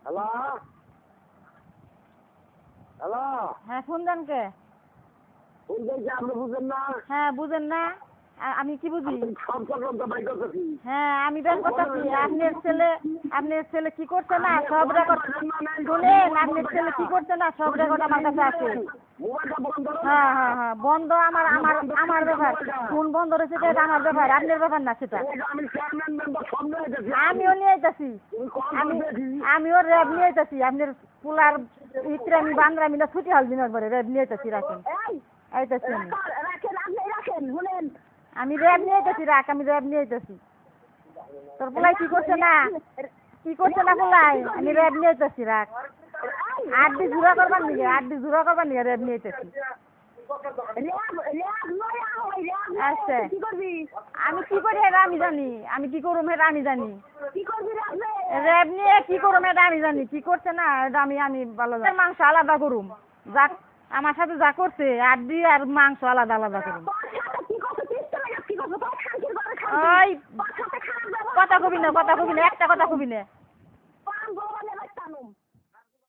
Hello hello, হ্যাঁ শুনছেন কে? বুঝলেন কি আপনি বুঝেন না? হ্যাঁ বুঝেন না? আমি কি বুঝি? সব তদন্ত বাই করতেছি। হ্যাঁ আমি বের করতেছি। আপনার ছেলে কি করছে না সব রেকর্ড শুনেন। আপনার ছেলে কি করছে না সব রেকর্ড আমার কাছে আছে। মোবাইলটা বন্ধ করো। হ্যাঁ হ্যাঁ হ্যাঁ বন্ধ আমার ব্যাপার। ফোন বন্ধ রয়েছে এটা আমার ব্যাপার, আপনার ব্যাপার না সেটা। আমি চেয়ারম্যান মেম্বার সব নিয়ে গেছি। আমিও নিয়ে আইতাছি। আমিও র্যাব নিয়ে আইতাছি। আপনার পুলার ইত্রামি বান্দ্রামি না ছুটি হল দিনের পরে র্যাব নিয়ে আইতাছি। রাখেন আইতাছি আমি র্যাব নিয়ে আইতাছি। আমি র্যাব নিয়ে আইতাছি। তোর পোলাই কি করছে না পোলাই আমি র্যাব নিয়ে আইতাছি। রাখ আড্ডি জুড়া করবার নিগে র্যাব নিয়ে আইতাছি। আচ্ছা আমি কি করি এটা আমি জানি। আমি কি করুম এটা আমি জানি। র্যাব নিয়ে কি করুম এটা আমি জানি। কি করছে না এটা আমি ভালো জানি। মাংস আলাদা করুম। যা আমার সাথে যা করছে আড্ডি আর মাংস আলাদা আলাদা করুম। ওই কথা কবি না একটা কথা কবি না।